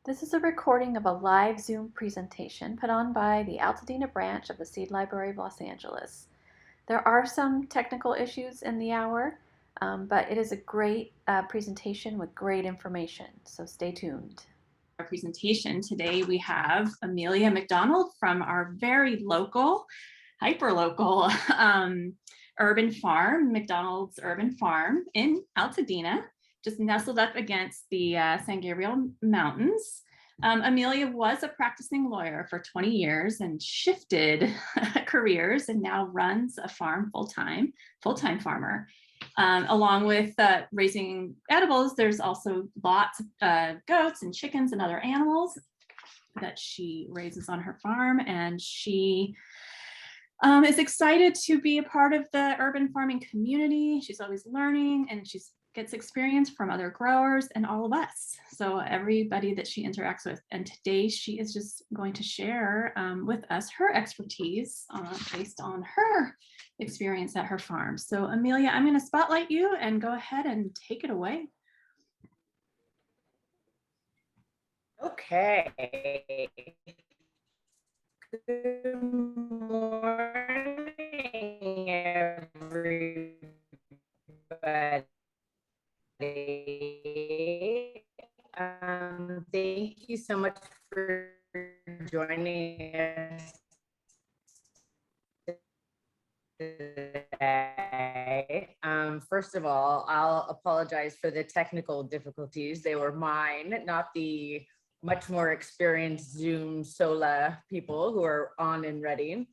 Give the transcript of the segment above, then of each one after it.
This is a recording of a live Zoom presentation put on by the Altadena branch of the Seed Library of Los Angeles. There are some technical issues in the hour, but it is a great presentation with great information, so stay tuned. Our presentation today, we have Amelia Mcdonald from our very local, hyper-local urban farm, McDonald's Urban Farm in Altadena, just nestled up against the San Gabriel Mountains. Amelia was a practicing lawyer for 20 years and shifted careers and now runs a farm full-time farmer. Along with raising edibles, there's also lots of goats and chickens and other animals that she raises on her farm, and she is excited to be a part of the urban farming community. She's always learning, and she gets experience from other growers and all of us. So everybody that she interacts with. And today she is just going to share with us her expertise based on her experience at her farm. So Amelia, I'm going to spotlight you and go ahead and take it away. Okay. Good morning, everybody. Thank you so much for joining us today. First of all, I'll apologize for the technical difficulties. They were mine, not the much more experienced Zoom SOLA people who are on and ready.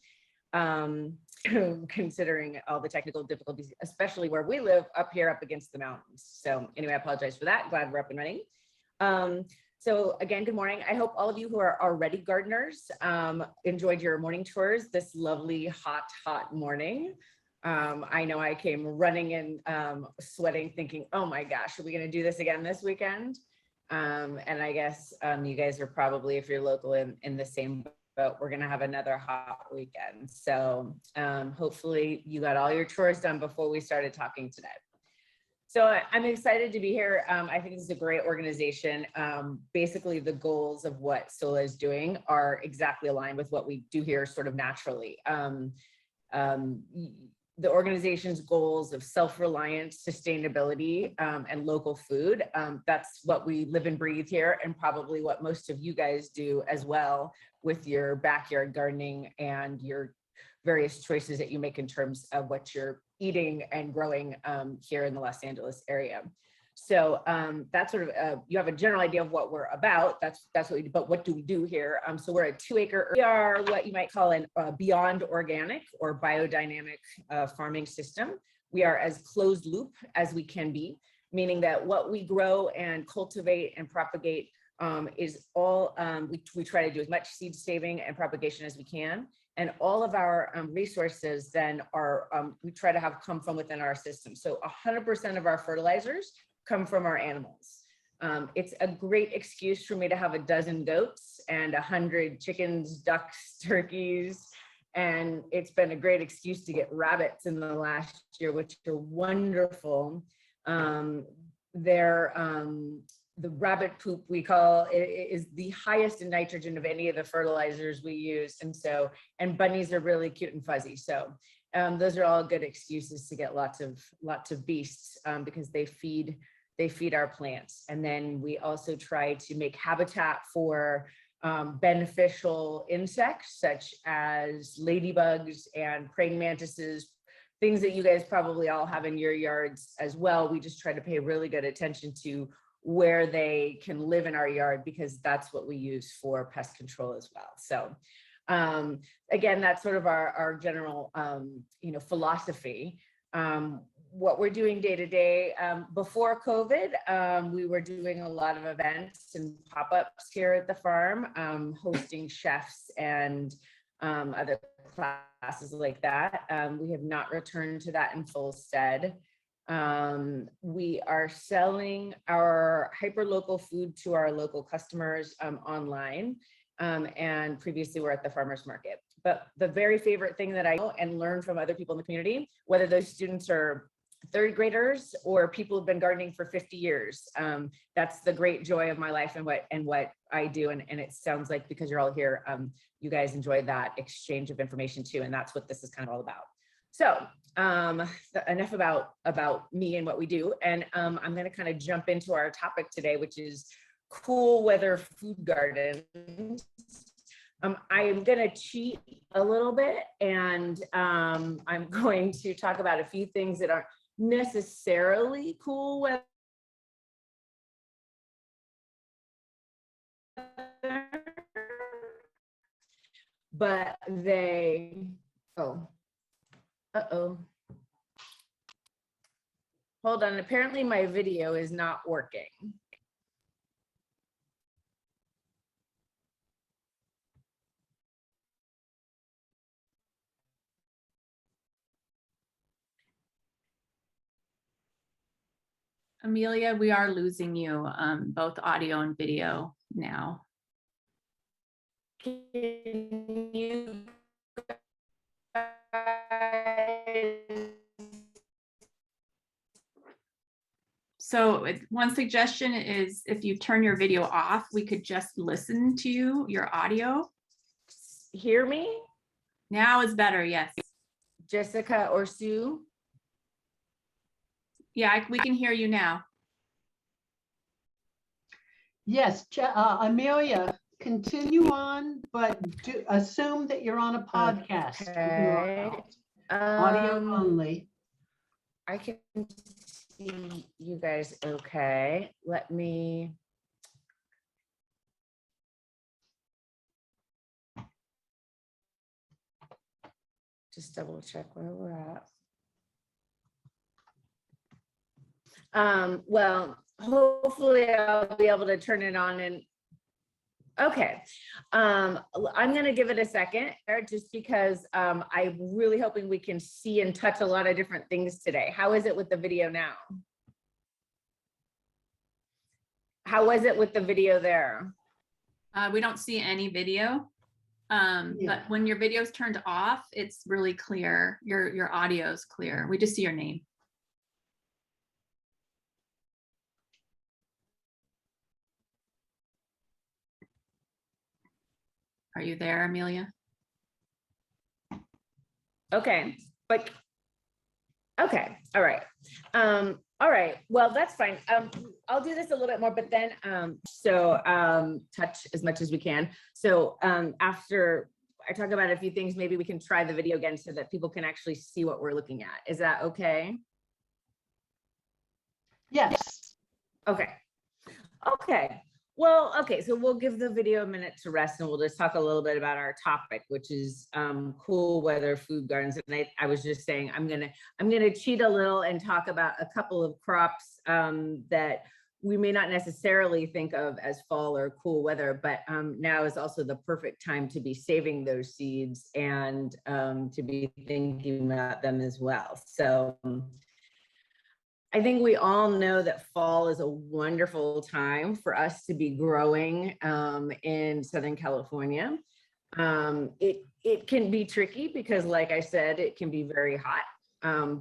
Considering all the technical difficulties, especially where we live up here up against the mountains. So anyway, I apologize for that. Glad we're up and running. So again, good morning. I hope all of you who are already gardeners enjoyed your morning tours this lovely hot morning. I know I came running and sweating thinking, oh my gosh, are we going to do this again this weekend? And I guess you guys are probably, if you're local, in the same boat. We're going to have another hot weekend. So hopefully you got all your chores done before we started talking today. So I'm excited to be here. I think this is a great organization. Basically, the goals of what SOLA is doing are exactly aligned with what we do here sort of naturally. The organization's goals of self-reliance, sustainability, and local food. That's what we live and breathe here, and probably what most of you guys do as well with your backyard gardening and your various choices that you make in terms of what you're eating and growing here in the Los Angeles area. So that's sort of, you have a general idea of what we're about. That's what we do, but what do we do here? So we're a 2-acre, we are what you might call an beyond organic or biodynamic farming system. We are as closed loop as we can be, meaning that what we grow and cultivate and propagate is all, we try to do as much seed saving and propagation as we can. And all of our resources then are, we try to have come from within our system. So 100% of our fertilizers come from our animals. It's a great excuse for me to have a dozen goats and 100 chickens, ducks, turkeys. And it's been a great excuse to get rabbits in the last year, which are wonderful. The rabbit poop we call is the highest in nitrogen of any of the fertilizers we use. And bunnies are really cute and fuzzy. So those are all good excuses to get lots of beasts because they feed our plants. And then we also try to make habitat for beneficial insects such as ladybugs and praying mantises, things that you guys probably all have in your yards as well. We just try to pay really good attention to where they can live in our yard because that's what we use for pest control as well. So again, that's sort of our general philosophy. What we're doing day to day. Before COVID, we were doing a lot of events and pop-ups here at the farm, hosting chefs and other classes like that. We have not returned to that in full stead. We are selling our hyper-local food to our local customers online, and previously we're at the farmer's market. But the very favorite thing that I know and learn from other people in the community, whether those students are third graders or people who've been gardening for 50 years. That's the great joy of my life and what I do. And it sounds like because you're all here, you guys enjoy that exchange of information too. And that's what this is kind of all about. So enough about me and what we do. And I'm going to kind of jump into our topic today, which is cool weather food gardens. I'm going to cheat a little bit, and I'm going to talk about a few things that aren't necessarily cool weather, but they, hold on, apparently my video is not working. Amelia, we are losing you, both audio and video now. Can you So one suggestion is if you turn your video off, we could just listen to your audio. hear me? Now is better, yes. Jessica or Sue? Yeah, we can hear you now. Yes, Amelia, continue on, but assume that you're on a podcast. Okay. Audio only. I can see you guys okay. Let me. Just double check where we're at. Well, hopefully I'll be able to turn it on and okay. I'm going to give it a second just because I'm really hoping we can see and touch a lot of different things today. How is it with the video now? How was it with the video there? We don't see any video, but when your video's turned off, it's really clear. Your audio is clear. We just see your name. Are you there, Amelia? Okay, but okay, all right. All right, well, that's fine. I'll do this a little bit more, but then touch as much as we can. So after I talk about a few things, maybe we can try the video again so that people can actually see what we're looking at. Is that okay? Yes. Okay. Okay. Well, okay, so we'll give the video a minute to rest and we'll just talk a little bit about our topic, which is cool weather food gardens. And I was just saying, I'm gonna cheat a little and talk about a couple of crops that we may not necessarily think of as fall or cool weather, but now is also the perfect time to be saving those seeds and to be thinking about them as well. So I think we all know that fall is a wonderful time for us to be growing in Southern California. It can be tricky because, like I said, it can be very hot,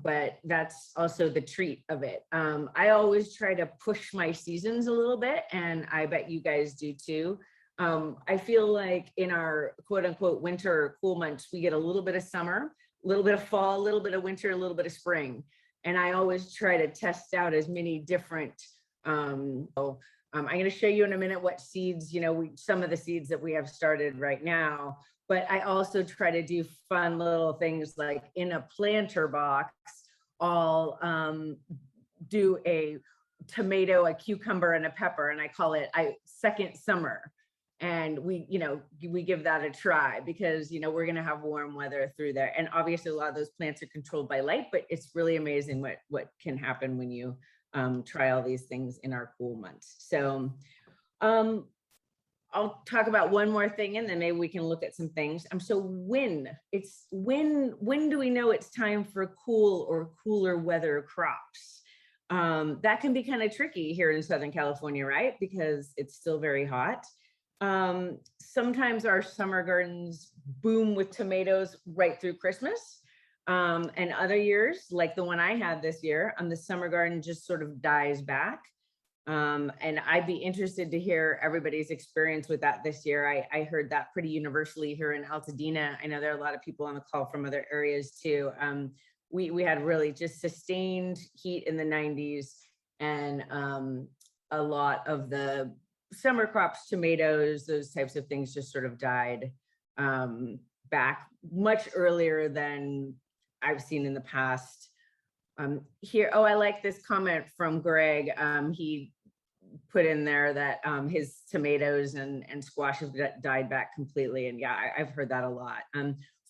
but that's also the treat of it. I always try to push my seasons a little bit, and I bet you guys do too. I feel like in our quote unquote winter or cool months, we get a little bit of summer, a little bit of fall, a little bit of winter, a little bit of spring. And I always try to test out as many different, I'm going to show you in a minute what seeds, some of the seeds that we have started right now, but I also try to do fun little things like in a planter box, I'll do a tomato, a cucumber, and a pepper, and I call it second summer. And we give that a try because, we're going to have warm weather through there. And obviously a lot of those plants are controlled by light, but it's really amazing what can happen when you try all these things in our cool months. So I'll talk about one more thing and then maybe we can look at some things. So when do we know it's time for cool or cooler weather crops? That can be kind of tricky here in Southern California, right? Because it's still very hot. Sometimes our summer gardens boom with tomatoes right through Christmas. And other years, like the one I had this year, the summer garden just sort of dies back. And I'd be interested to hear everybody's experience with that this year. I heard that pretty universally here in Altadena. I know there are a lot of people on the call from other areas too. We had really just sustained heat in the 90s, and a lot of the summer crops, tomatoes, those types of things just sort of died back much earlier than I've seen in the past. Here, oh, I like this comment from Greg. He put in there that his tomatoes and squash have died back completely. And yeah, I've heard that a lot.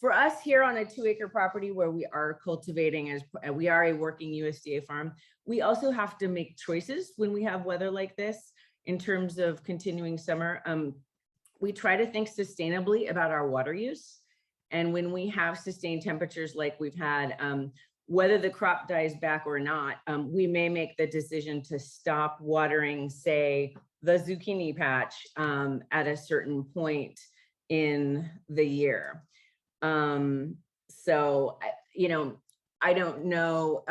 For us here on a 2-acre property where we are cultivating, as we are a working USDA farm, we also have to make choices when we have weather like this in terms of continuing summer. We try to think sustainably about our water use. And when we have sustained temperatures like we've had, whether the crop dies back or not, we may make the decision to stop watering, say, the zucchini patch at a certain point in the year. So, you know, I don't know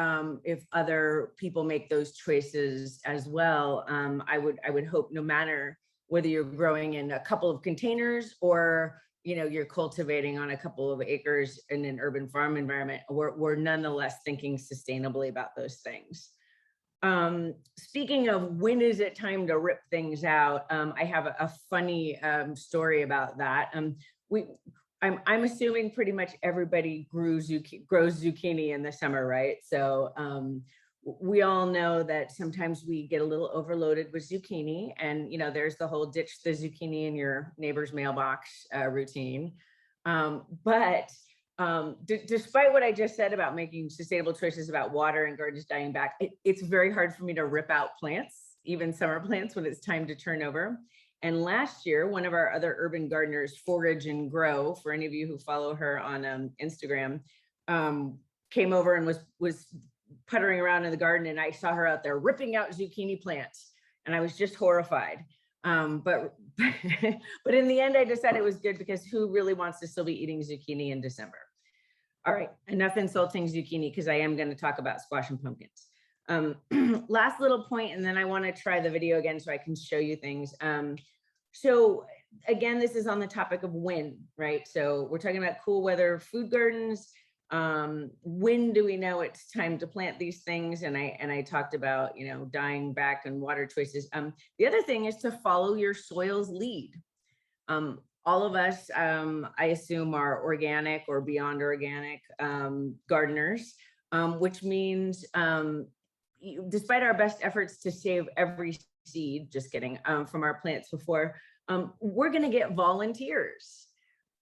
if other people make those choices as well. I would hope no matter whether you're growing in a couple of containers or, you know, you're cultivating on a couple of acres in an urban farm environment, we're nonetheless thinking sustainably about those things. Speaking of when is it time to rip things out, I have a funny story about that. I'm assuming pretty much everybody grows zucchini in the summer, right? So we all know that sometimes we get a little overloaded with zucchini, and you know, there's the whole ditch the zucchini in your neighbor's mailbox routine. But despite what I just said about making sustainable choices about water and gardens dying back, it's very hard for me to rip out plants, even summer plants, when it's time to turn over. And last year, one of our other urban gardeners, Forage and Grow, for any of you who follow her on Instagram, came over and was puttering around in the garden, and I saw her out there ripping out zucchini plants, and I was just horrified. But in the end, I decided it was good, because who really wants to still be eating zucchini in December? All right, enough insulting zucchini, because I am going to talk about squash and pumpkins. Last little point, and then I want to try the video again so I can show you things. So again, this is on the topic of when, right? So we're talking about cool weather food gardens. When do we know it's time to plant these things? And I talked about, you know, dying back and water choices. The other thing is to follow your soil's lead. All of us, I assume, are organic or beyond organic gardeners, which means despite our best efforts to save every seed, just kidding, from our plants before, we're going to get volunteers.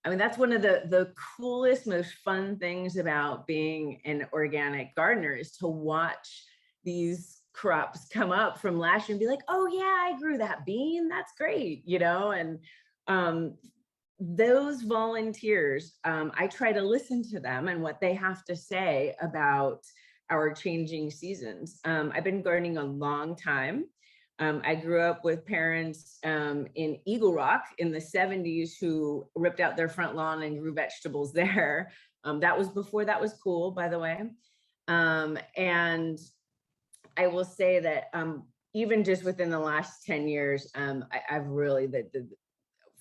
I mean, that's one of the coolest, most fun things about being an organic gardener, is to watch these crops come up from last year and be like, oh yeah, I grew that bean. That's great. You know, and those volunteers, I try to listen to them and what they have to say about our changing seasons. I've been gardening a long time. I grew up with parents in Eagle Rock in the 70s who ripped out their front lawn and grew vegetables there. That was before that was cool, by the way. And I will say that even just within the last 10 years, I've really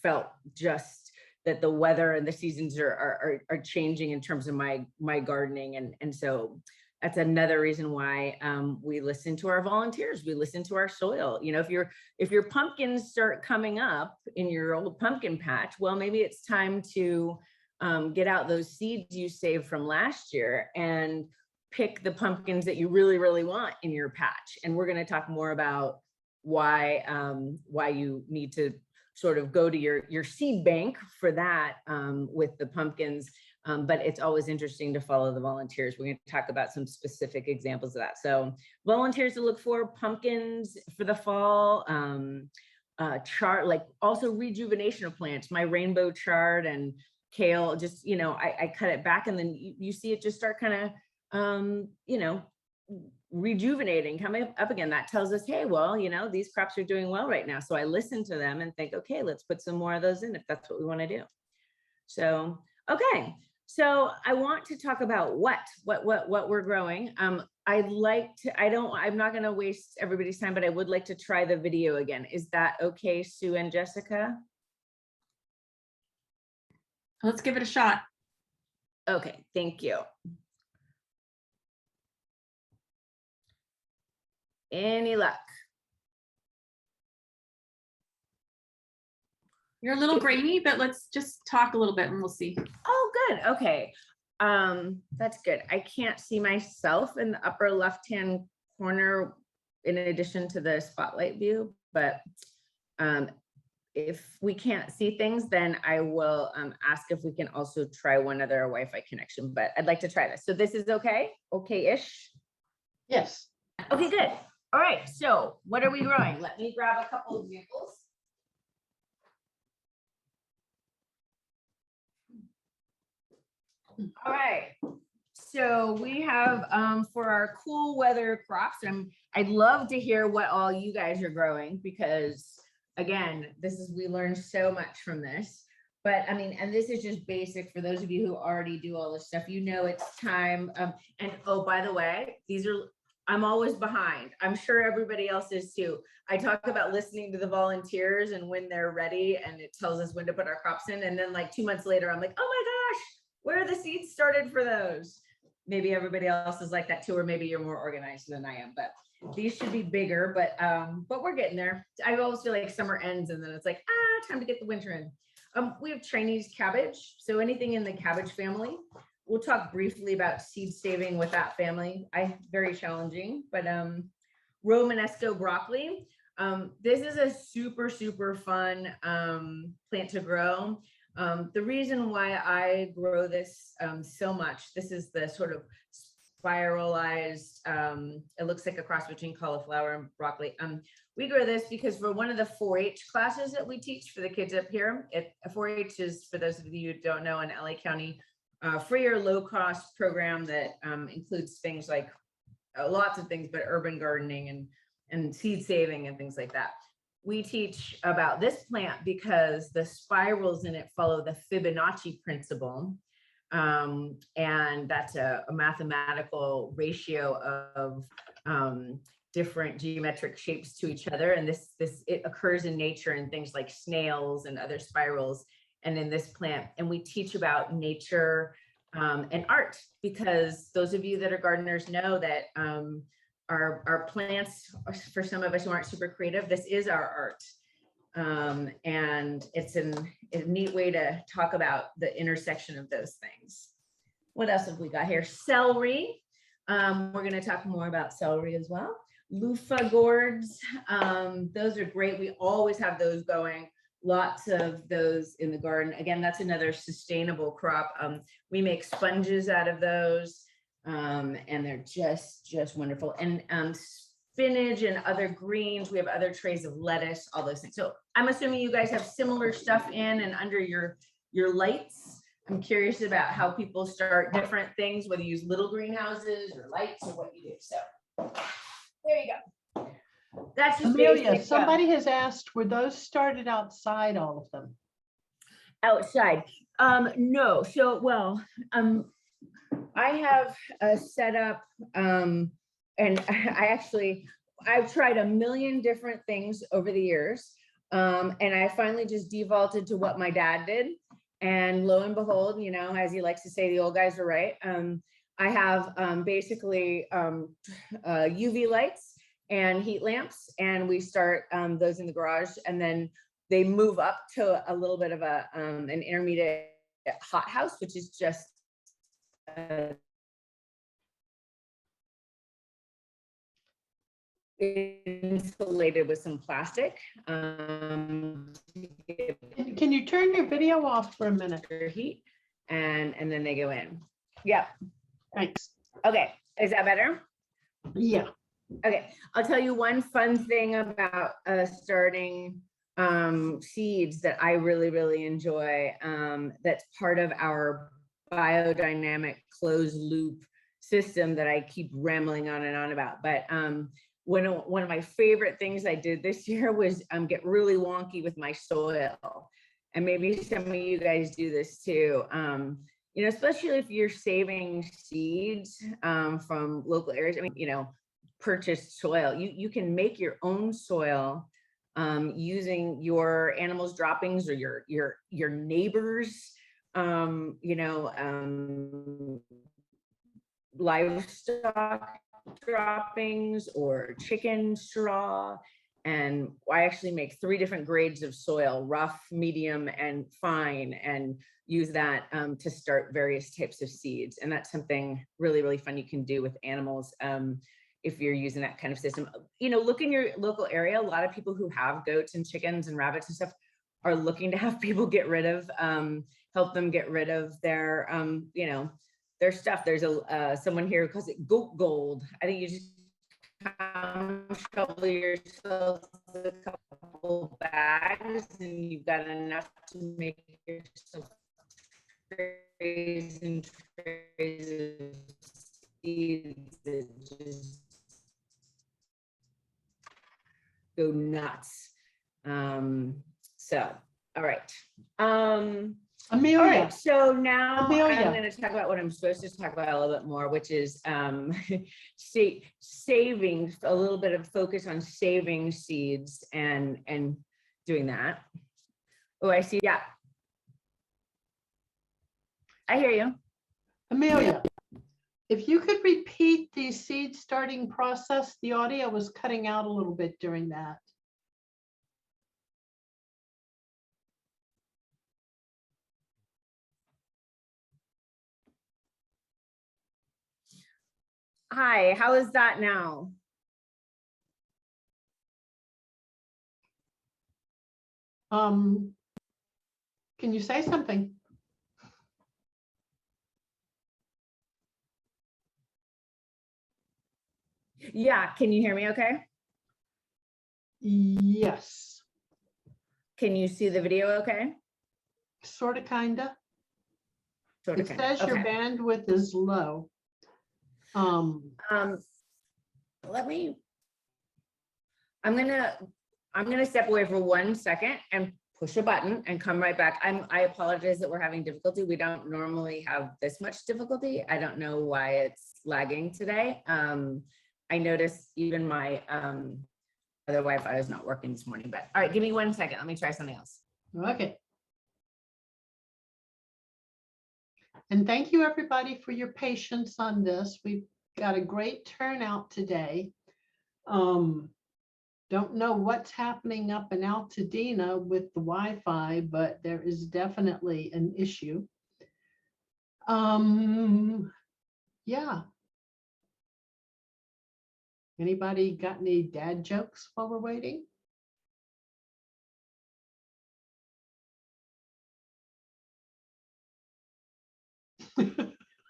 felt just that the weather and the seasons are changing in terms of my gardening. And so that's another reason why we listen to our volunteers. We listen to our soil. You know, if your pumpkins start coming up in your old pumpkin patch, well, maybe it's time to get out those seeds you saved from last year and pick the pumpkins that you really, really want in your patch. And we're going to talk more about why you need to sort of go to your seed bank for that with the pumpkins. But it's always interesting to follow the volunteers. We're going to talk about some specific examples of that. So volunteers to look for, pumpkins for the fall, chard, like also rejuvenation of plants. My rainbow chard and kale, just, you know, I cut it back, and then you see it just start kind of, you know, rejuvenating, coming up again. That tells us, hey, well, you know, these crops are doing well right now. So I listen to them and think, okay, let's put some more of those in if that's what we want to do. So, okay. So I want to talk about what we're growing. I'm not going to waste everybody's time, but I would like to try the video again. Is that okay, Sue and Jessica? Let's give it a shot. Okay, thank you. Any luck? You're a little grainy, but let's just talk a little bit and we'll see. Oh, good. Okay. That's good. I can't see myself in the upper left-hand corner in addition to the spotlight view, but if we can't see things, then I will ask if we can also try one other Wi-Fi connection, but I'd like to try this. So this is okay? Okay-ish? Yes. Okay, good. All right, so what are we growing? Let me grab a couple of examples. All right, so we have for our cool weather crops, I'd love to hear what all you guys are growing, because again, we learned so much from this. But I mean, and this is just basic for those of you who already do all this stuff, it's time. And oh, by the way, I'm always behind. I'm sure everybody else is too. I talk about listening to the volunteers and when they're ready, and it tells us when to put our crops in. And then like 2 months later, I'm like, oh my gosh, where are the seeds started for those? Maybe everybody else is like that too, or maybe you're more organized than I am, but these should be bigger, but we're getting there. I always feel like summer ends and then it's like, time to get the winter in. We have Chinese cabbage. So anything in the cabbage family. We'll talk briefly about seed saving with that family. Very challenging, but Romanesco broccoli. This is a super, super fun plant to grow. The reason why I grow this so much, this is the sort of spiralized, it looks like a cross between cauliflower and broccoli. We grow this because for one of the 4-H classes that we teach for the kids up here, 4-H is, for those of you who don't know, in LA County, free or low cost program that includes things like lots of things, but urban gardening and seed saving and things like that. We teach about this plant because the spirals in it follow the Fibonacci principle. And that's a mathematical ratio of different geometric shapes to each other. And it occurs in nature in things like snails and other spirals, and in this plant. And we teach about nature and art, because those of you that are gardeners know that our plants, for some of us who aren't super creative, this is our art. And it's a neat way to talk about the intersection of those things. What else have we got here? Celery. We're going to talk more about celery as well. Loofah gourds. Those are great. We always have those going. Lots of those in the garden. Again, that's another sustainable crop. We make sponges out of those. And they're just wonderful. And spinach and other greens. We have other trays of lettuce, all those things. So I'm assuming you guys have similar stuff in and under your lights. I'm curious about how people start different things, whether you use little greenhouses or lights or what you do. So there you go. That's just Amelia, somebody has asked, were those started outside, all of them? Outside. No. So, well, I have a setup, and I've tried a million different things over the years. And I finally just defaulted to what my dad did. And lo and behold, as he likes to say, the old guys are right. I have basically UV lights and heat lamps, and we start those in the garage, and then they move up to a little bit of an intermediate hothouse, which is just insulated with some plastic. Can you turn your video off for a minute? Heat, and then they go in. Yeah. Thanks. Okay. Is that better? Yeah. Okay. I'll tell you one fun thing about starting seeds that I really, really enjoy. That's part of our biodynamic closed loop system that I keep rambling on and on about. But one of my favorite things I did this year was get really wonky with my soil. And maybe some of you guys do this too. you know, especially if you're saving seeds from local areas. I mean, you know, purchased soil. You can make your own soil using your animals' droppings or your neighbors, you know, livestock droppings or chicken straw. And I actually make 3 different grades of soil: rough, medium, and fine, and use that to start various types of seeds. And that's something really, really fun you can do with animals if you're using that kind of system. You know, look in your local area. A lot of people who have goats and chickens and rabbits and stuff are looking to have people get rid of, help them get rid of their, you know, their stuff. There's someone here who calls it goat gold. I think you just shovel yourself a couple bags and you've got enough to make yourself trays and trays of seeds that just go nuts. So, all right. Amelia, All right, so now Amelia. I'm going to talk about what I'm supposed to talk about a little bit more, which is saving, a little bit of focus on saving seeds and doing that. Oh, I see. Yeah. I hear you. Amelia, if you could repeat the seed starting process, the audio was cutting out a little bit during that. Hi, how is that now? Can you say something? Yeah, can you hear me okay? Yes, Can you see the video okay? sort of, kinda. Sort It of, says your okay. bandwidth is low. Let me, I'm gonna step away for 1 second and push a button and come right back. I apologize that we're having difficulty. We don't normally have this much difficulty. I don't know why it's lagging today. I noticed even my other Wi-Fi is not working this morning, but all right, give me 1 second. Let me try something else. Okay. And thank you, everybody, for your patience on this. We've got a great turnout today. Don't know what's happening up in Altadena with the Wi-Fi, but there is definitely an issue. Yeah. Anybody got any dad jokes while we're waiting?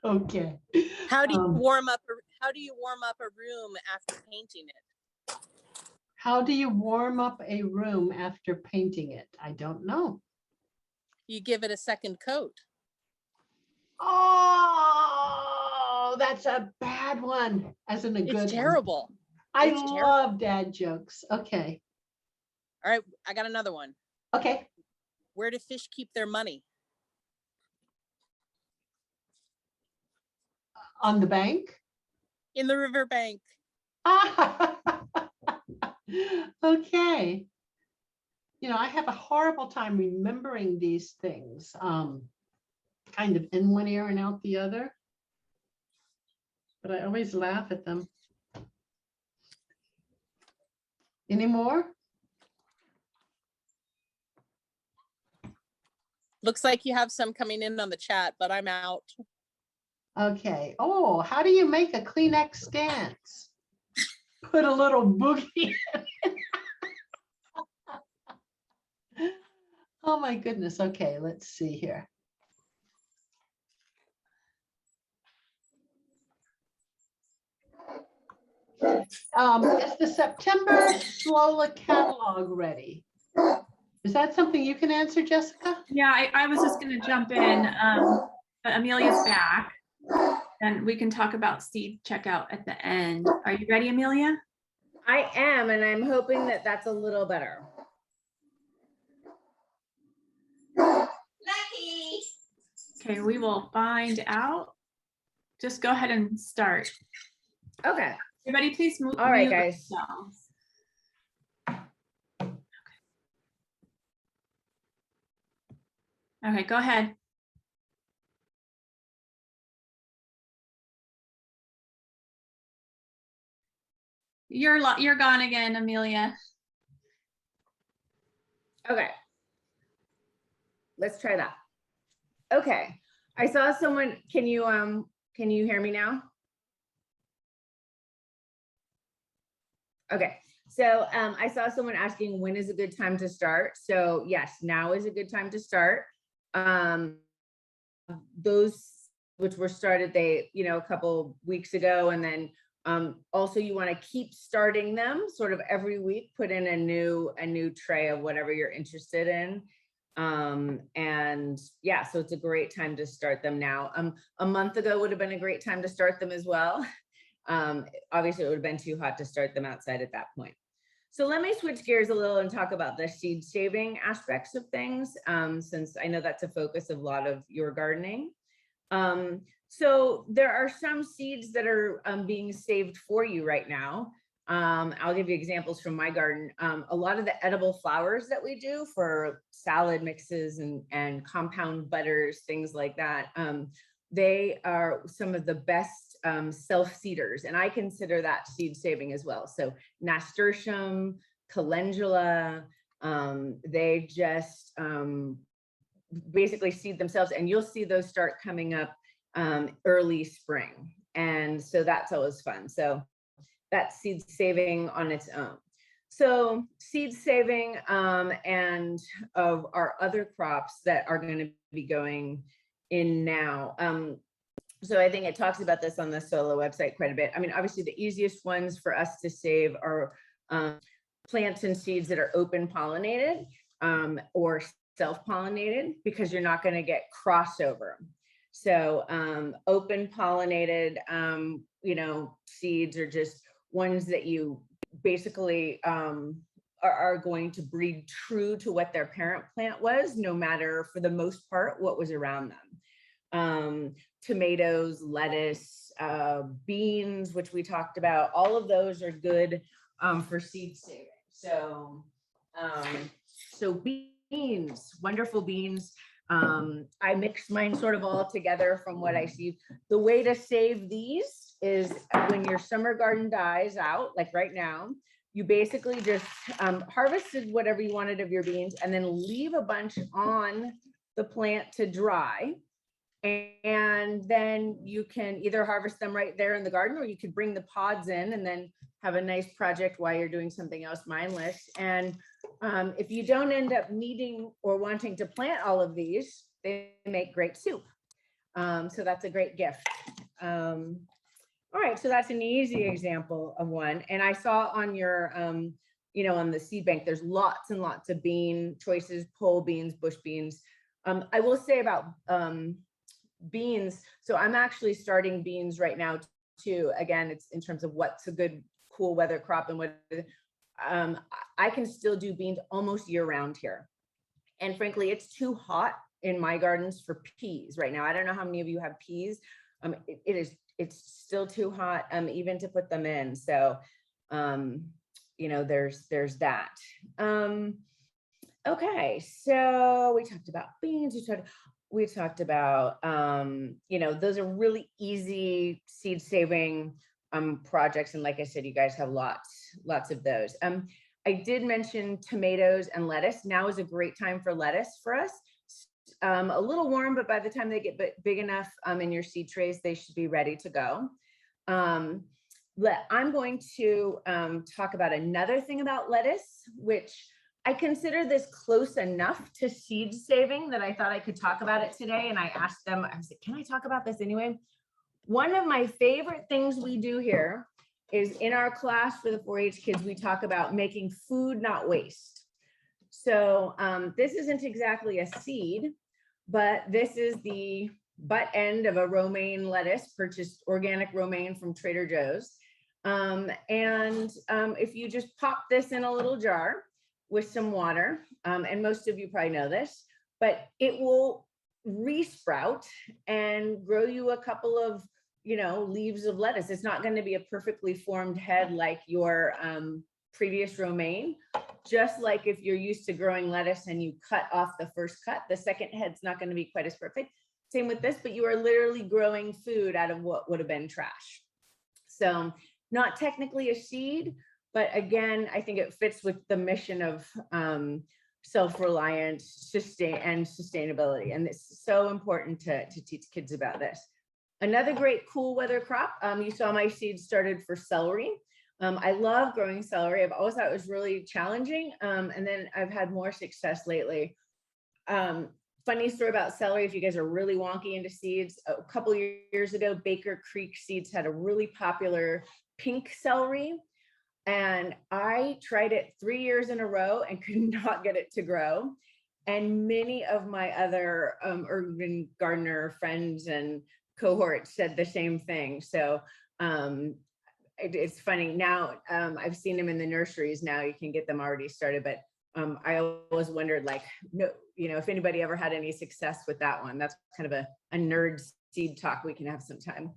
Okay. How do you warm up? How do you warm up a room after painting it? How do you warm up a room after painting it? I don't know. You give it a second coat. Oh, that's a bad one, as in a good one. It's terrible. I It's terrible. love dad jokes. Okay. All right, I got another one. Okay. Where do fish keep their money? On the bank. In the riverbank. Okay. You know, I have a horrible time remembering these things, kind of in one ear and out the other, but I always laugh at them. Any more? Looks like you have some coming in on the chat, but I'm out. Okay. Oh, how do you make a Kleenex stance? Put a little boogie in it. Oh my goodness. Okay, let's see here. Is the September Shlola catalog ready? Is that something you can answer, Jessica? Yeah, I was just going to jump in, but Amelia's back, and we can talk about seed checkout at the end. Are you ready, Amelia? I am, and I'm hoping that that's a little better. Lucky. Okay, we will find out. Just go ahead and start. Okay. Everybody, please move. All right, guys. Yourselves. Okay, go ahead. You're gone again, Amelia. Okay. Let's try that. Okay. I saw someone, can you hear me now? Okay. So I saw someone asking when is a good time to start. So yes, now is a good time to start. Those which were started, a couple weeks ago, and then also you want to keep starting them sort of every week, put in a new tray of whatever you're interested in. And yeah, so it's a great time to start them now. A month ago would have been a great time to start them as well. Obviously it would have been too hot to start them outside at that point. So let me switch gears a little and talk about the seed saving aspects of things, since I know that's a focus of a lot of your gardening. So there are some seeds that are being saved for you right now. I'll give you examples from my garden. A lot of the edible flours that we do for salad mixes and compound butters, things like that, they are some of the best self-seeders, and I consider that seed saving as well. So nasturtium, calendula, they just basically seed themselves, and you'll see those start coming up early spring. And so that's always fun. So that's seed saving on its own. So seed saving and of our other crops that are going to be going in now. So I think it talks about this on the Solo website quite a bit. I mean, obviously the easiest ones for us to save are plants and seeds that are open pollinated or self-pollinated, because you're not going to get crossover. So open pollinated, seeds are just ones that you basically are going to breed true to what their parent plant was, no matter, for the most part, what was around them. Tomatoes, lettuce, beans, which we talked about, all of those are good for seed saving. So, so beans, wonderful beans. I mix mine sort of all together from what I see. The way to save these is when your summer garden dies out, like right now, you basically just harvested whatever you wanted of your beans and then leave a bunch on the plant to dry. And then you can either harvest them right there in the garden, or you could bring the pods in and then have a nice project while you're doing something else mindless. And if you don't end up needing or wanting to plant all of these, they make great soup. So that's a great gift. All right, so that's an easy example of one. And I saw on your, on the seed bank, there's lots and lots of bean choices, pole beans, bush beans. I will say about beans. So I'm actually starting beans right now too. Again, it's in terms of what's a good cool weather crop and what I can still do beans almost year round here. And frankly, it's too hot in my gardens for peas right now. I don't know how many of you have peas. It's still too hot even to put them in. So, there's that. Okay, so we talked about beans. We talked about, those are really easy seed saving projects. And like I said, you guys have lots of those. I did mention tomatoes and lettuce. Now is a great time for lettuce for us. A little warm, but by the time they get big enough in your seed trays, they should be ready to go. I'm going to talk about another thing about lettuce, which I consider this close enough to seed saving that I thought I could talk about it today. And I asked them, I said, can I talk about this anyway? One of my favorite things we do here is in our class for the 4-H kids, we talk about making food, not waste. So this isn't exactly a seed, but this is the butt end of a romaine lettuce, purchased organic romaine from Trader Joe's. If you just pop this in a little jar with some water, and most of you probably know this, but it will resprout and grow you a couple of, leaves of lettuce. It's not going to be a perfectly formed head like your previous romaine. Just like if you're used to growing lettuce and you cut off the first cut, the second head's not going to be quite as perfect. Same with this, but you are literally growing food out of what would have been trash. So not technically a seed, but again, I think it fits with the mission of self-reliance, and sustainability. And it's so important to teach kids about this. Another great cool weather crop, you saw my seeds started for celery. I love growing celery. I've always thought it was really challenging. And then I've had more success lately. Funny story about celery, if you guys are really wonky into seeds, a couple of years ago, Baker Creek Seeds had a really popular pink celery. And I tried it 3 years in a row and could not get it to grow. And many of my other urban gardener friends and cohorts said the same thing. So it's funny now, I've seen them in the nurseries now, you can get them already started, but I always wondered, like, no, if anybody ever had any success with that one. That's kind of a nerd seed talk we can have sometime.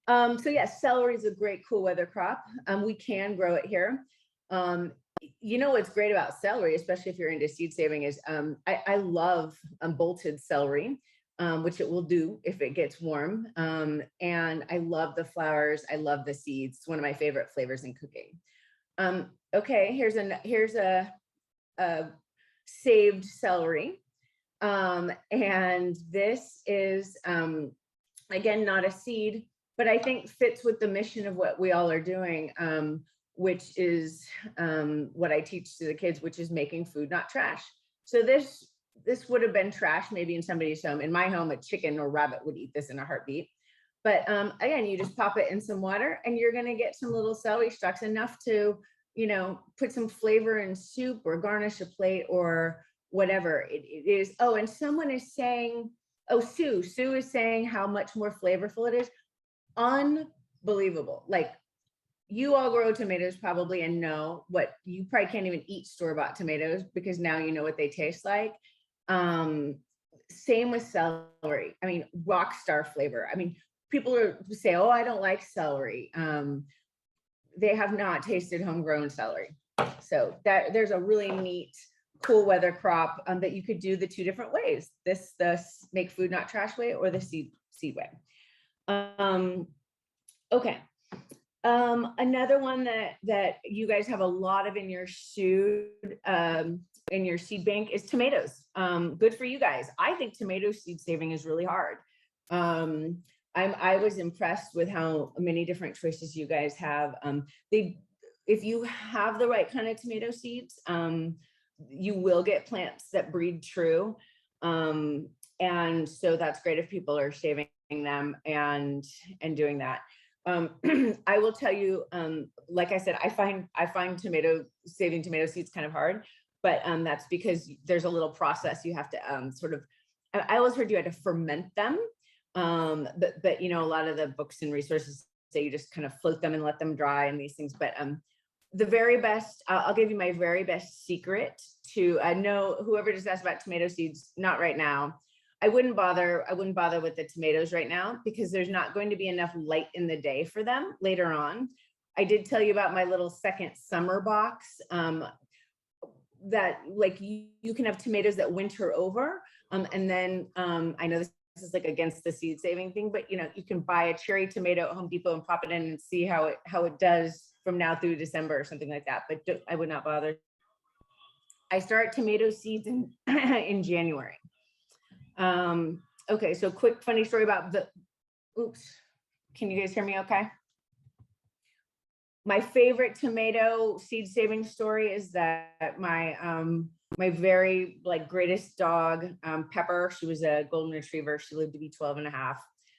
So yes, celery is a great cool weather crop. We can grow it here. What's great about celery, especially if you're into seed saving, is I love bolted celery, which it will do if it gets warm. And I love the flowers. I love the seeds. It's one of my favorite flavors in cooking. Okay, here's a saved celery. And this is, again, not a seed, but I think fits with the mission of what we all are doing, which is what I teach to the kids, which is making food, not trash. So this would have been trash maybe in somebody's home. In my home, a chicken or rabbit would eat this in a heartbeat. But again, you just pop it in some water and you're gonna get some little celery stalks, enough to, put some flavor in soup or garnish a plate or whatever it is. Oh, and someone is saying, Sue is saying how much more flavorful it is. Unbelievable. Like, you all grow tomatoes probably and know what, you probably can't even eat store-bought tomatoes because now you know what they taste like. Same with celery. I mean, rock star flavor. I mean, people say, oh, I don't like celery. They have not tasted homegrown celery. So there's a really neat, cool weather crop that you could do the two different ways. This make food not trash way, or the seed way. Okay. Another one that you guys have a lot of in your seed bank is tomatoes. Good for you guys. I think tomato seed saving is really hard. I was impressed with how many different choices you guys have. If you have the right kind of tomato seeds, you will get plants that breed true. And so that's great if people are saving them and doing that. I will tell you, like I said, I find saving tomato seeds kind of hard, but that's because there's a little process you have to I always heard you had to ferment them. But a lot of the books and resources say you just kind of float them and let them dry and these things. But the very best, I'll give you my very best secret to know whoever just asked about tomato seeds, not right now. I wouldn't bother with the tomatoes right now because there's not going to be enough light in the day for them later on. I did tell you about my little second summer box that like you can have tomatoes that winter over. And then I know this is like against the seed saving thing, but you can buy a cherry tomato at Home Depot and pop it in and see how it does from now through December or something like that. But I would not bother. I start tomato seeds in January. Okay, so quick funny story about oops, can you guys hear me okay? My favorite tomato seed saving story is that my very greatest dog, Pepper, she was a golden retriever. She lived to be 12 and a half.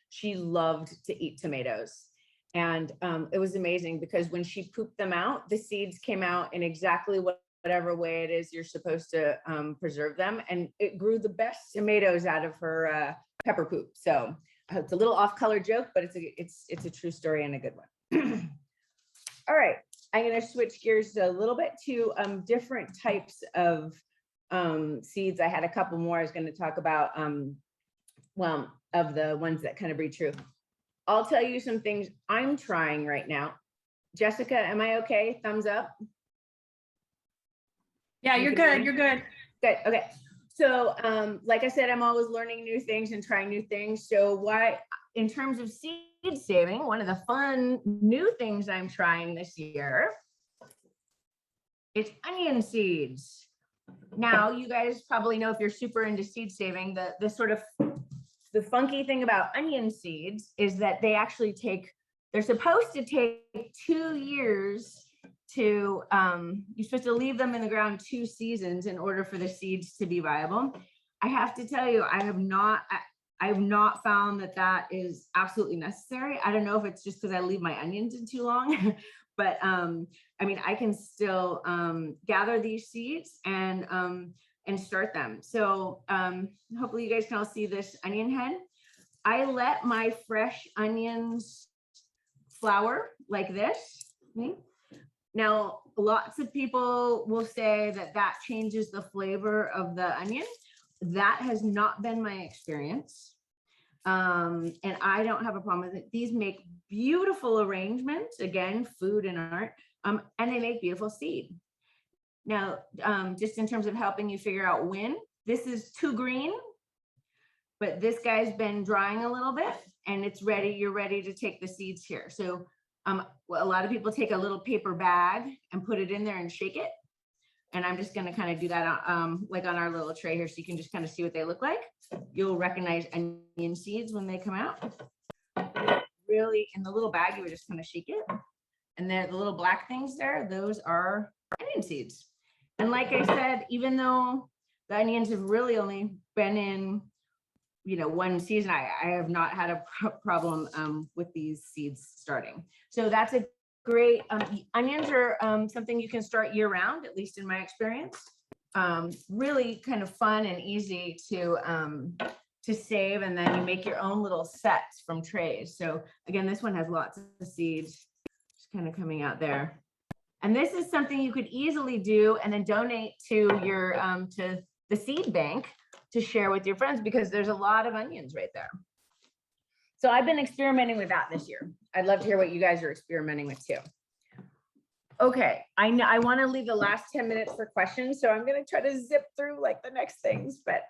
She loved to eat tomatoes. And it was amazing because when she pooped them out, the seeds came out in exactly whatever way it is you're supposed to preserve them. And it grew the best tomatoes out of her pepper poop. So it's a little off-color joke, but it's a true story and a good one. All right, I'm gonna switch gears a little bit to different types of seeds. I had a couple more I was gonna talk about. well, of the ones that kind of breed true. I'll tell you some things I'm trying right now. Jessica, am I okay? Thumbs up. Yeah, You you're can hear good. me? You're good. Good. Okay. So, like I said, I'm always learning new things and trying new things. So in terms of seed saving, one of the fun new things I'm trying this year is onion seeds. Now, you guys probably know, if you're super into seed saving, the funky thing about onion seeds is that they actually they're supposed to take 2 years to, you're supposed to leave them in the ground 2 seasons in order for the seeds to be viable. I have to tell you, I have not found that is absolutely necessary. I don't know if it's just because I leave my onions in too long, but I mean, I can still gather these seeds and start them. So hopefully you guys can all see this onion head. I let my fresh onions flower like this. Now, lots of people will say that changes the flavor of the onion. That has not been my experience. And I don't have a problem with it. These make beautiful arrangements, again, food and art, and they make beautiful seed. Now, just in terms of helping you figure out when, this is too green, but this guy's been drying a little bit and it's ready. You're ready to take the seeds here. So a lot of people take a little paper bag and put it in there and shake it. And I'm just gonna kind of do that like on our little tray here, so you can just kind of see what they look like. You'll recognize onion seeds when they come out. Really, in the little bag, you would just kind of shake it. And there, the little black things there, those are onion seeds. And like I said, even though the onions have really only been in, one season, I have not had a problem with these seeds starting. So that's a great, onions are something you can start year round, at least in my experience. Really kind of fun and easy to save, and then you make your own little sets from trays. So again, this one has lots of seeds just kind of coming out there. And this is something you could easily do and then donate to your to the seed bank to share with your friends, because there's a lot of onions right there. So I've been experimenting with that this year. I'd love to hear what you guys are experimenting with too. Okay, I want to leave the last 10 minutes for questions, so I'm going to try to zip through like the next things. But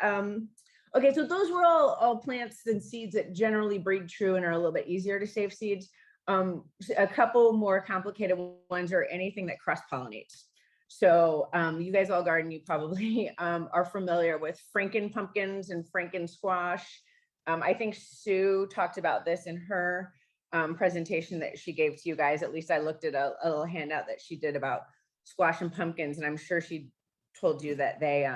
okay, so those were all plants and seeds that generally breed true and are a little bit easier to save seeds. A couple more complicated ones are anything that cross-pollinates. So you guys all garden, you probably are familiar with Franken pumpkins and Franken squash. I think Sue talked about this in her presentation that she gave to you guys. At least I looked at a little handout that she did about squash and pumpkins, and I'm sure she told you that they,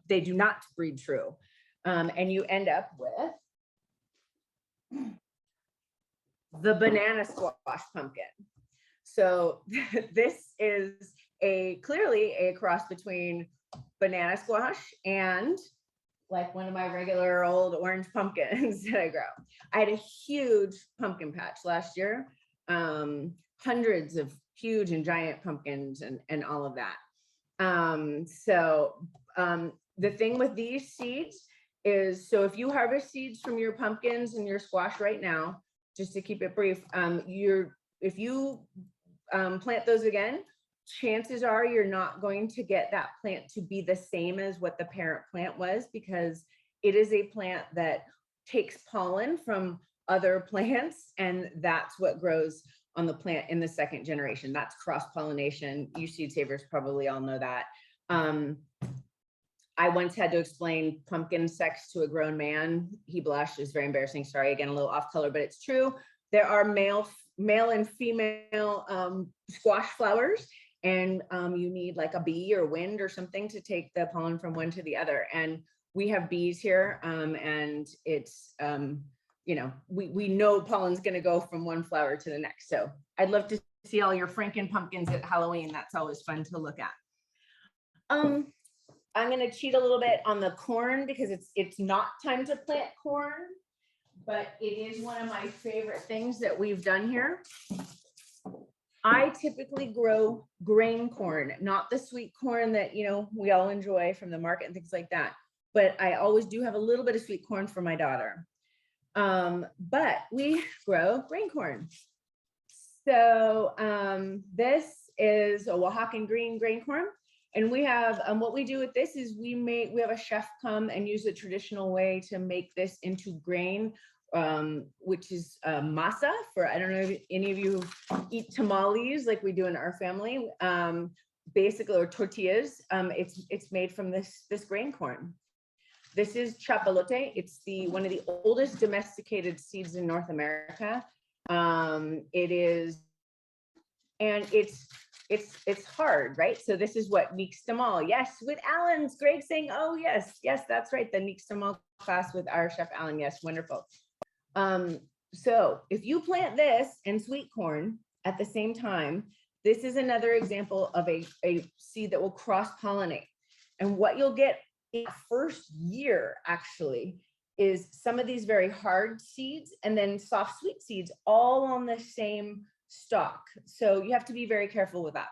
they do not breed true. And you end up with the banana squash pumpkin. So this is clearly a cross between banana squash and like one of my regular old orange pumpkins that I grow. I had a huge pumpkin patch last year, hundreds of huge and giant pumpkins and all of that. The thing with these seeds is, so if you harvest seeds from your pumpkins and your squash right now, just to keep it brief, if you plant those again, chances are you're not going to get that plant to be the same as what the parent plant was, because it is a plant that takes pollen from other plants, and that's what grows on the plant in the second generation. That's cross-pollination. You seed savers probably all know that. I once had to explain pumpkin sex to a grown man. He blushed. It was very embarrassing. Sorry, again, a little off color, but it's true. There are male and female squash flowers, and you need like a bee or wind or something to take the pollen from one to the other. And we have bees here, and it's, we know pollen's going to go from one flower to the next. So I'd love to see all your Franken pumpkins at Halloween. That's always fun to look at. I'm going to cheat a little bit on the corn, because it's not time to plant corn, but it is one of my favorite things that we've done here. I typically grow grain corn, not the sweet corn that, we all enjoy from the market and things like that, but I always do have a little bit of sweet corn for my daughter. But we grow grain corn. So this is a Oaxacan green grain corn. And we have, what we do with this is we have a chef come and use the traditional way to make this into grain, which is masa for, I don't know if any of you eat tamales like we do in our family, basically, or tortillas. It's made from this grain corn. This is chapalote. It's one of the oldest domesticated seeds in North America. It is, and it's hard, right? So this is what Nixtamal. Yes, with Alan's. Greg saying, oh yes, that's right. The Nixtamal class with our chef Alan. Yes, wonderful. So if you plant this and sweet corn at the same time, this is another example of a seed that will cross-pollinate. And what you'll get in the first year actually is some of these very hard seeds and then soft sweet seeds all on the same stalk. So you have to be very careful with that.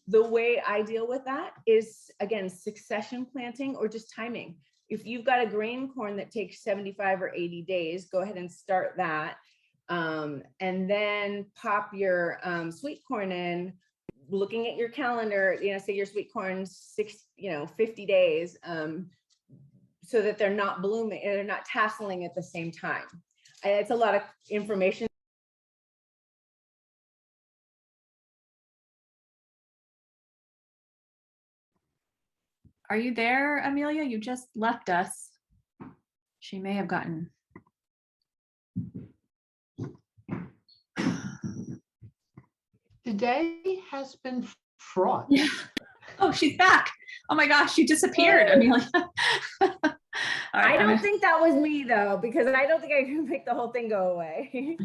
The way I deal with that is, again, succession planting or just timing. If you've got a grain corn that takes 75 or 80 days, go ahead and start that. And then pop your sweet corn in, looking at your calendar, say your sweet corn's 50 days, so that they're not blooming, they're not tasseling at the same time. It's a lot of information. Are you there, Amelia? You just left us. She may have gotten. The day has been fraught. Yeah. Oh, she's back. Oh my gosh, she disappeared, Amelia. I don't think that was me though, because I don't think I can make the whole thing go away.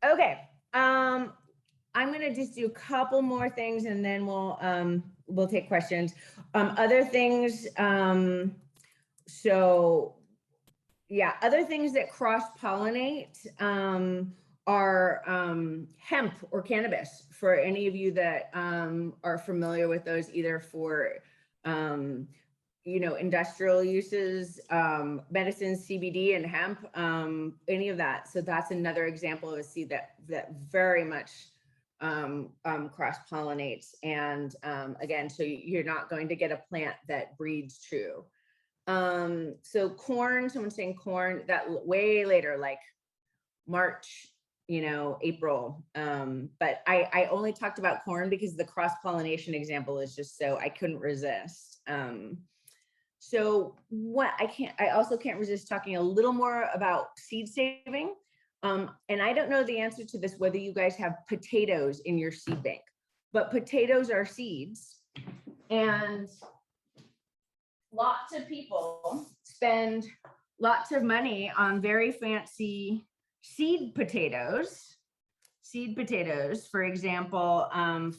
Okay. I'm gonna just do a couple more things and then we'll take questions. Other things, so yeah, other things that cross-pollinate are hemp or cannabis, for any of you that are familiar with those, either for industrial uses, medicine, CBD and hemp, any of that. So that's another example of a seed that very much cross-pollinates. And again, so you're not going to get a plant that breeds true. So corn, someone's saying corn, that way later, like March, April. But I only talked about corn because the cross-pollination example is just so I couldn't resist. So I also can't resist talking a little more about seed saving. And I don't know the answer to this, whether you guys have potatoes in your seed bank, but potatoes are seeds, and lots of people spend lots of money on very fancy seed potatoes. For example,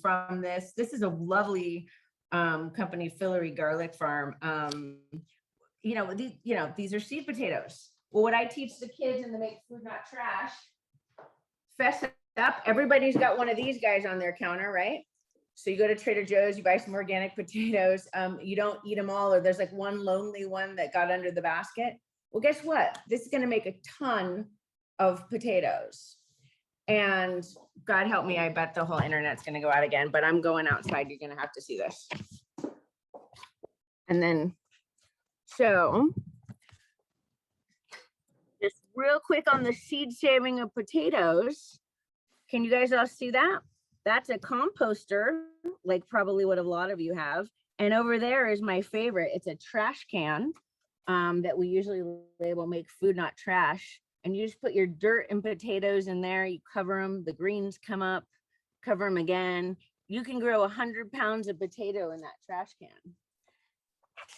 from this is a lovely company, Celery garlic farm. These are seed potatoes. Well, what I teach the kids in the Make Food Not Trash, fess up, everybody's got one of these guys on their counter, right? So you go to Trader Joe's, you buy some organic potatoes. You don't eat them all, or there's like one lonely one that got under the basket. Well, guess what? This is going to make a ton of potatoes. And God help me, I bet the whole internet's going to go out again, but I'm going outside. You're going to have to see this. And then, so just real quick on the seed saving of potatoes. Can you guys all see that? That's a composter, like probably what a lot of you have. And over there is my favorite. It's a trash can that we usually label Make Food Not Trash. And you just put your dirt and potatoes in there. You cover them, the greens come up, cover them again. You can grow 100 pounds of potato in that trash can.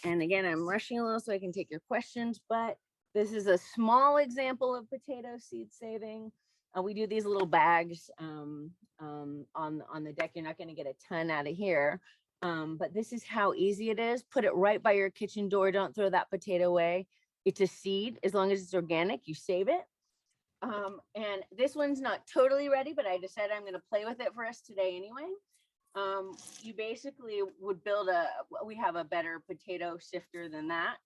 And again, I'm rushing a little so I can take your questions, but this is a small example of potato seed saving. We do these little bags on the deck. You're not going to get a ton out of here, but this is how easy it is. Put it right by your kitchen door. Don't throw that potato away. It's a seed. As long as it's organic, you save it. And this one's not totally ready, but I decided I'm going to play with it for us today anyway. You basically would build we have a better potato sifter than that,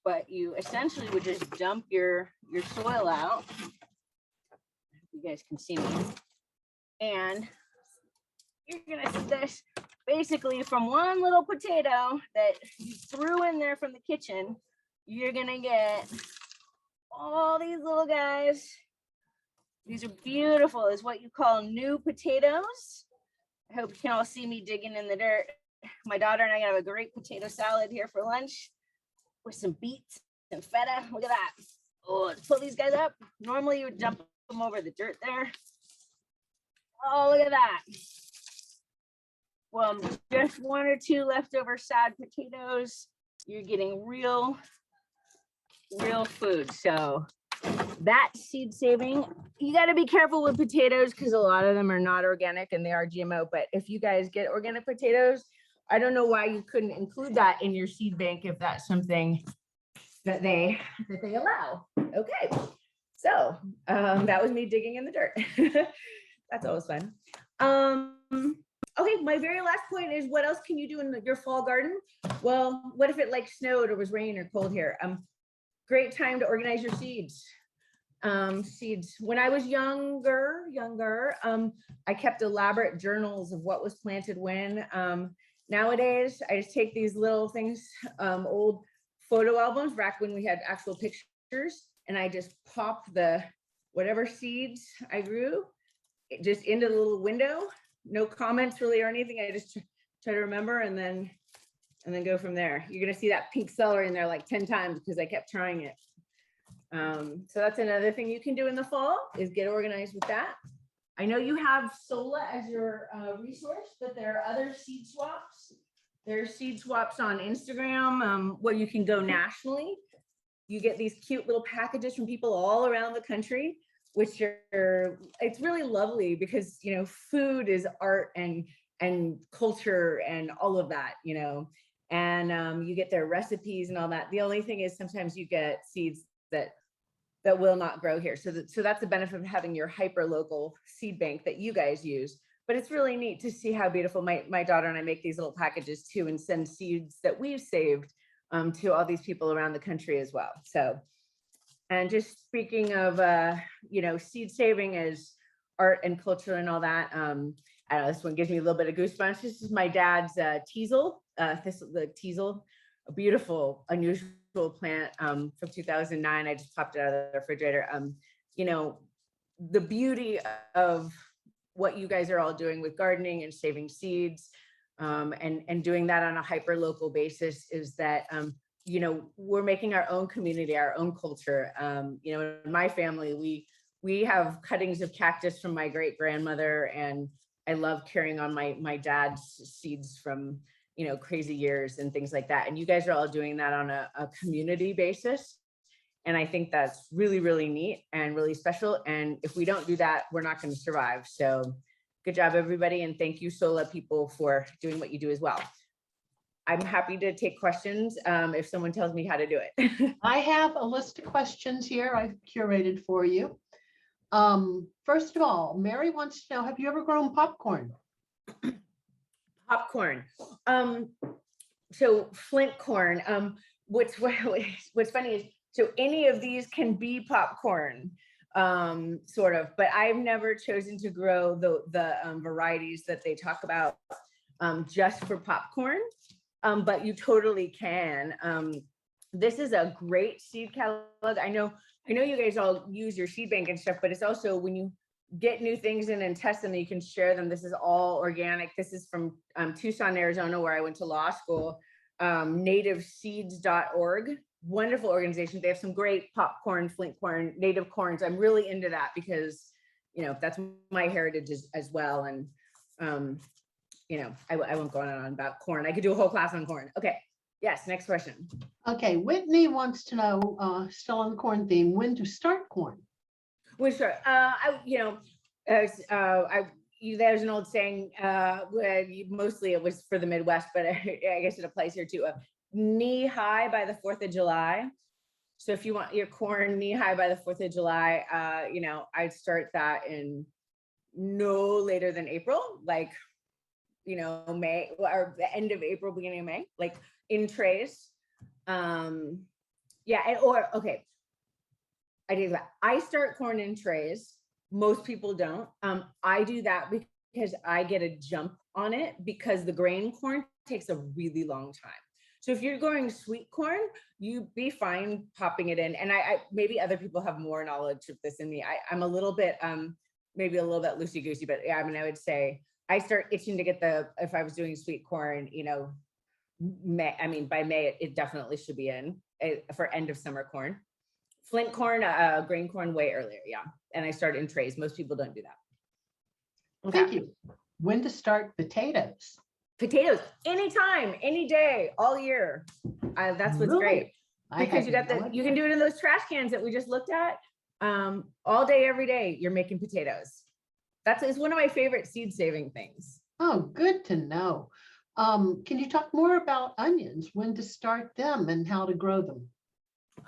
but you essentially would just dump your soil out. You guys can see me. And you're gonna see this basically from one little potato that you threw in there from the kitchen, you're gonna get all these little guys. These are beautiful. It's what you call new potatoes. I hope you can all see me digging in the dirt. My daughter and I have a great potato salad here for lunch with some beets and feta. Look at that. Oh, let's pull these guys up. Normally you would dump them over the dirt there. Oh, look at that. Well, just one or two leftover sad potatoes. You're getting real food. So that seed saving, you got to be careful with potatoes because a lot of them are not organic and they are GMO. But if you guys get organic potatoes, I don't know why you couldn't include that in your seed bank if that's something that they allow. Okay, so that was me digging in the dirt. That's always fun. Okay, my very last point is, what else can you do in your fall garden? Well, what if it like snowed or was rain or cold here? Great time to organize your seeds. Seeds. When I was younger, I kept elaborate journals of what was planted when. Nowadays, I just take these little things, old photo albums back when we had actual pictures, and I just pop the whatever seeds I grew just into the little window. No comments really or anything. I just try to remember and then go from there. You're gonna see that pink celery in there like 10 times because I kept trying it. So that's another thing you can do in the fall is get organized with that. I know you have Sola as your resource, but there are other seed swaps. There's seed swaps on Instagram where you can go nationally. You get these cute little packages from people all around the country, which it's really lovely because, you know, food is art and culture and all of that, you know, and you get their recipes and all that. The only thing is sometimes you get seeds that will not grow here. So that's the benefit of having your hyper local seed bank that you guys use. But it's really neat to see how beautiful my daughter and I make these little packages too and send seeds that we've saved to all these people around the country as well. So, and just speaking of, you know, seed saving as art and culture and all that. I don't know, this one gives me a little bit of goosebumps. This is my dad's teasel, the teasel, a beautiful, unusual plant from 2009. I just popped it out of the refrigerator. You know, the beauty of what you guys are all doing with gardening and saving seeds and doing that on a hyper local basis is that, you know, we're making our own community, our own culture. You know, in my family, we have cuttings of cactus from my great grandmother, and I love carrying on my dad's seeds from, you know, crazy years and things like that. And you guys are all doing that on a community basis. And I think that's really, really neat and really special. And if we don't do that, we're not going to survive. So good job, everybody. And thank you, Sola people, for doing what you do as well. I'm happy to take questions if someone tells me how to do it. I have a list of questions here I've curated for you. First of all, Mary wants to know, have you ever grown popcorn? Popcorn. So flint corn. What's funny is, so any of these can be popcorn, sort of, but I've never chosen to grow the varieties that they talk about just for popcorn. But you totally can. This is a great seed catalog. I know you guys all use your seed bank and stuff, but it's also when you get new things in and test them, you can share them. This is all organic. This is from Tucson, Arizona, where I went to law school. Nativeseeds.org, wonderful organization. They have some great popcorn, flint corn, native corns. I'm really into that because, you know, that's my heritage as well. And, you know, I won't go on and on about corn. I could do a whole class on corn. Okay. Yes. Next question. Okay. Whitney wants to know, still on the corn theme, when to start corn. Well, sure. There's an old saying, mostly it was for the Midwest, but I guess it applies here too. Knee high by the 4th of July. So if you want your corn knee high by the 4th of July, you know, I'd start that in no later than April, like May or the end of April, beginning of May, like in trays. Yeah, okay. I do that. I start corn in trays. Most people don't. I do that because I get a jump on it because the grain corn takes a really long time. So if you're growing sweet corn, you'd be fine popping it in. And I maybe other people have more knowledge of this than me. I'm a little bit, maybe a little bit loosey-goosey, but yeah, I mean, I would say I start itching to get if I was doing sweet corn, by May, it definitely should be in for end of summer corn. Flint corn, grain corn way earlier, yeah. And I start in trays. Most people don't do that. Thank you. When to start potatoes? Potatoes, anytime, any day, all year. That's what's Really? great. Because you can do it in those trash cans that we just looked at. All day, every day, you're making potatoes. It's one of my favorite seed saving things. Oh, good to know. Can you talk more about onions, when to start them and how to grow them?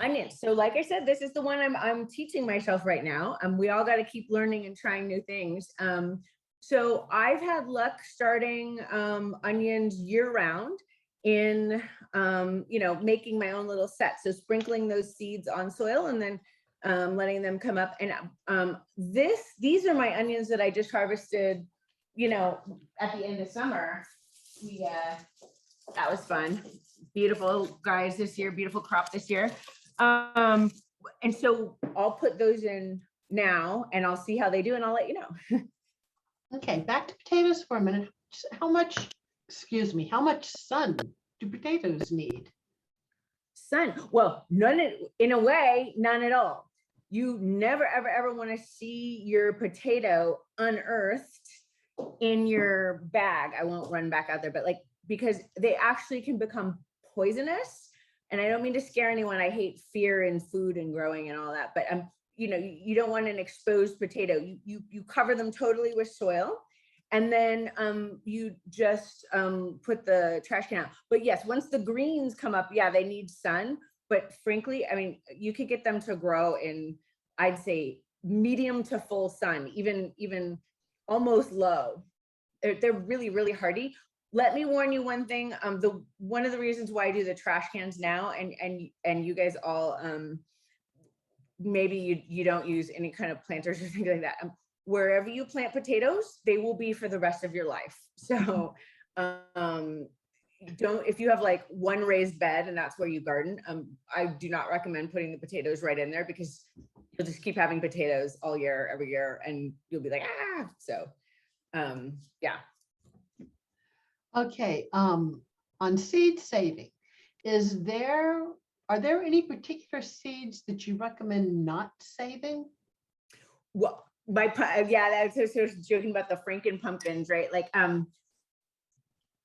Onions. So like I said, this is the one I'm teaching myself right now. We all got to keep learning and trying new things. So I've had luck starting onions year round in, making my own little set. So sprinkling those seeds on soil and then letting them come up. And these are my onions that I just harvested, at the end of summer. That was fun. Beautiful guys this year, beautiful crop this year. And so I'll put those in now and I'll see how they do and I'll let you know. Okay, back to potatoes for a minute. How much sun do potatoes need? Sun, well, none at all. You never, ever, ever want to see your potato unearthed in your bag. I won't run back out there, but because they actually can become poisonous. And I don't mean to scare anyone. I hate fear in food and growing and all that, but you don't want an exposed potato. You cover them totally with soil and then you just put the trash can out. But yes, once the greens come up, yeah, they need sun. But frankly, I mean, you could get them to grow in, I'd say, medium to full sun, even almost low. They're really, really hardy. Let me warn you one thing. One of the reasons why I do the trash cans now, and you guys all, maybe you don't use any kind of planters or things like that. Wherever you plant potatoes, they will be for the rest of your life. So if you have one raised bed and that's where you garden, I do not recommend putting the potatoes right in there because you'll just keep having potatoes all year, every year, and you'll be like, ah. So yeah. Okay, on seed saving, are there any particular seeds that you recommend not saving? Well, I was joking about the Franken pumpkins, right?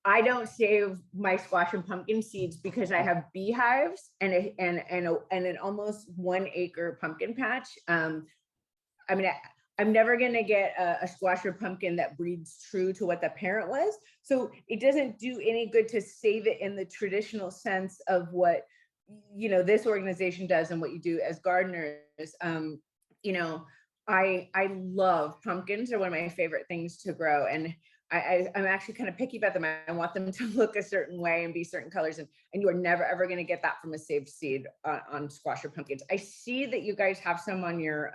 I don't save my squash and pumpkin seeds because I have beehives and an almost 1 acre pumpkin patch. I mean, I'm never going to get a squash or pumpkin that breeds true to what the parent was. So it doesn't do any good to save it in the traditional sense of what, this organization does and what you do as gardeners. I love pumpkins. They're one of my favorite things to grow. And I'm actually kind of picky about them. I want them to look a certain way and be certain colors. And you are never, ever going to get that from a saved seed on squash or pumpkins. I see that you guys have some on your,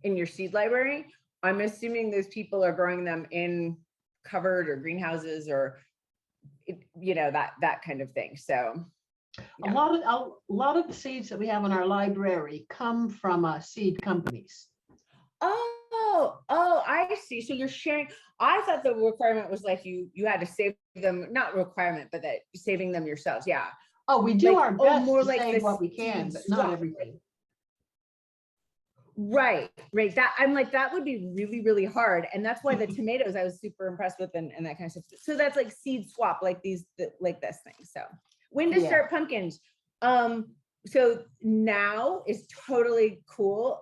in your seed library. I'm assuming those people are growing them in covered or greenhouses or, that kind of thing. So yeah. A lot of the seeds that we have in our library come from seed companies. Oh, I see. So you're sharing. I thought the requirement was you had to save them, not requirement, but that saving them yourselves. Yeah. Oh, we do our best more to save what we can, but not everything. Right. That that would be really, really hard. And that's why the tomatoes I was super impressed with and that kind of stuff. So that's seed swap, this thing. So when to start pumpkins. So now is totally cool.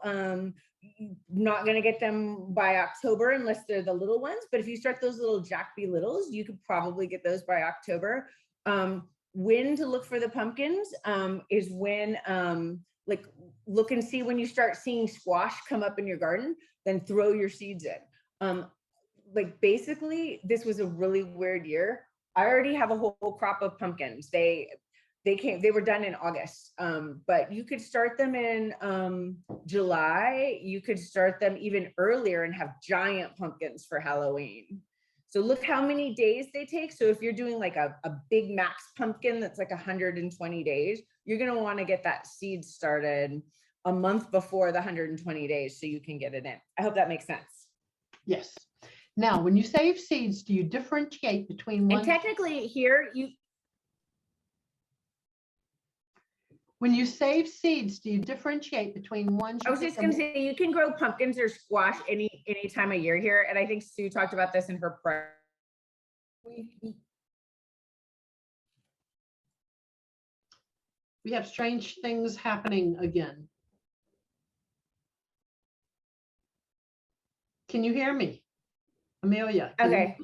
Not going to get them by October unless they're the little ones. But if you start those little Jack B. Littles, you could probably get those by October. When to look for the pumpkins is when look and see when you start seeing squash come up in your garden, then throw your seeds in. like basically this was a really weird year. I already have a whole crop of pumpkins. They were done in August. But you could start them in July. You could start them even earlier and have giant pumpkins for Halloween. So look how many days they take. So if you're doing like a big max pumpkin that's like 120 days, you're gonna want to get that seed started a month before the 120 days so you can get it in. I hope that makes sense. Yes. Now, when you save seeds, do you differentiate between one? And technically here, When you save seeds, do you differentiate between ones? I was just gonna say, you can grow pumpkins or squash any time of year here. And I think Sue talked about this in her prayer. We have strange things happening again. Can you hear me? Amelia? Okay.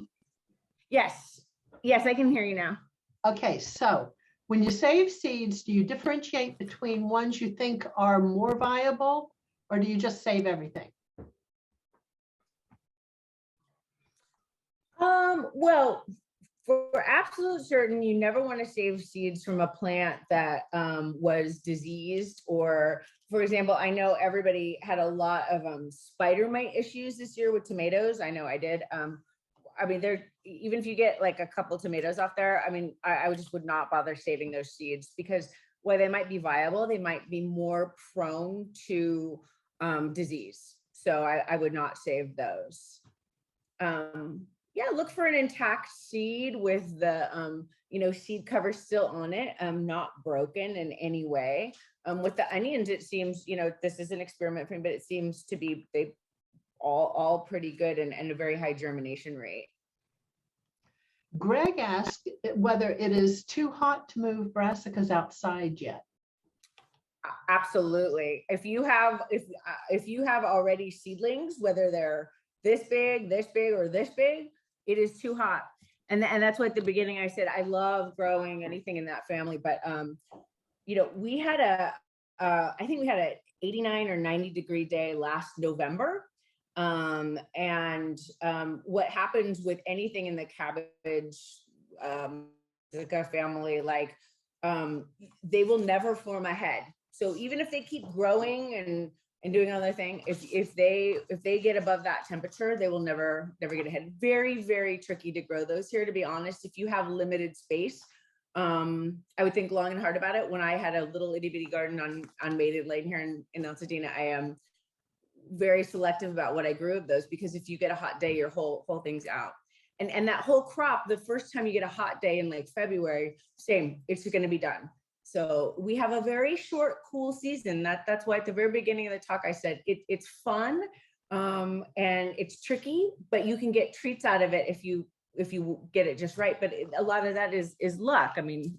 Yes, I can hear you now. Okay, so when you save seeds, do you differentiate between ones you think are more viable, or do you just save everything? Well, for absolute certain, you never want to save seeds from a plant that was diseased, or, for example, I know everybody had a lot of spider mite issues this year with tomatoes. I know I did. I mean, even if you get like a couple tomatoes off there, I mean, I just would not bother saving those seeds, because while they might be viable, they might be more prone to disease. So I would not save those. Yeah, look for an intact seed with the seed cover still on it, not broken in any way. With the onions, it seems, this is an experiment for me, but it seems to be they all pretty good and a very high germination rate. Greg asked whether it is too hot to move brassicas outside yet. Absolutely. If you have already seedlings, whether they're this big, or this big, it is too hot. And that's what at the beginning I said, I love growing anything in that family. But we had I think we had a 89 or 90 degree day last November. What happens with anything in the cabbage family, like they will never form a head. So even if they keep growing and doing another thing, if they get above that temperature, they will never get ahead. Very, very tricky to grow those here, to be honest. If you have limited space, I would think long and hard about it. When I had a little itty bitty garden on Maiden Lane here in Altadena, I am very selective about what I grew of those, because if you get a hot day, your whole thing's out. And that whole crop, the first time you get a hot day in like February, same, it's going to be done. So we have a very short, cool season. That's why at the very beginning of the talk, I said it's fun and it's tricky, but you can get treats out of it if you get it just right. But a lot of that is luck. I mean,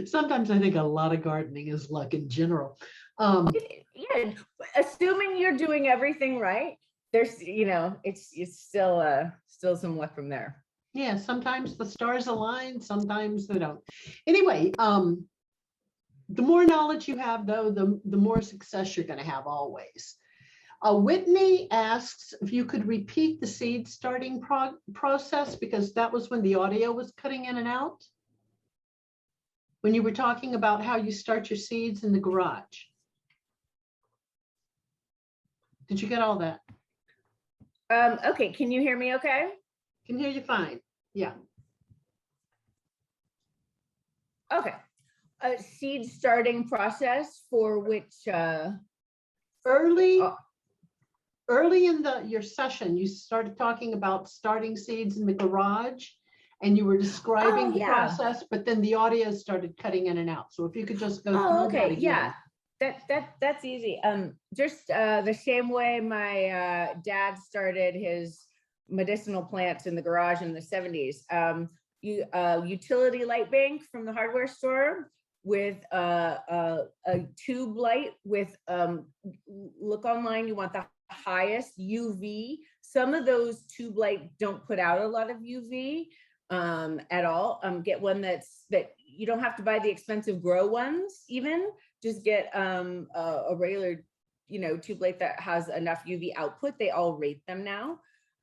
Sometimes I think a lot of gardening is luck in general. Yeah, assuming you're doing everything right, there's, it's still some luck from there. Yeah, sometimes the stars align, sometimes they don't. Anyway, the more knowledge you have, though, the more success you're going to have always. Whitney asks if you could repeat the seed starting process, because that was when the audio was cutting in and out. When you were talking about how you start your seeds in the garage. Did you get all that? Okay, can you hear me okay? Can hear you fine. Yeah. Okay. Seed starting process for which early in your session, you started talking about starting seeds in the garage, and you were describing the process, but then the audio started cutting in and out. So if you could just go through that again. Yeah. That's easy. Just the same way my dad started his medicinal plants in the garage in the 70s. Utility light bank from the hardware store with a tube light with look online. You want the highest UV. Some of those tube light don't put out a lot of UV at all. Get one that you don't have to buy the expensive grow ones even. Just get a regular, tube light that has enough UV output. They all rate them now.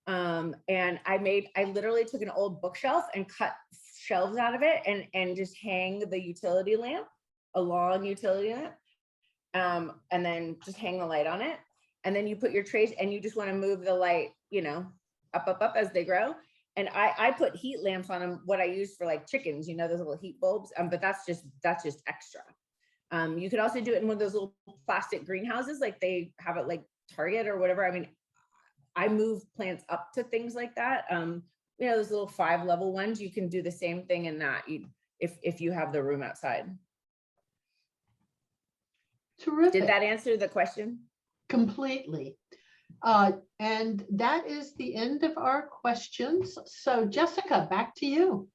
And I literally took an old bookshelf and cut shelves out of it and just hang the utility lamp, a long utility lamp, and then just hang the light on it. And then you put your trays and you just want to move the light, up as they grow. And I put heat lamps on them, what I use for like chickens, those little heat bulbs. But that's just extra. You could also do it in one of those little plastic greenhouses, like they have it like Target or whatever. I mean, I move plants up to things like that. Those little 5-level ones, you can do the same thing in that if you have the room outside. Terrific. Did that answer the question? Completely. And that is the end of our questions. So Jessica, back to you.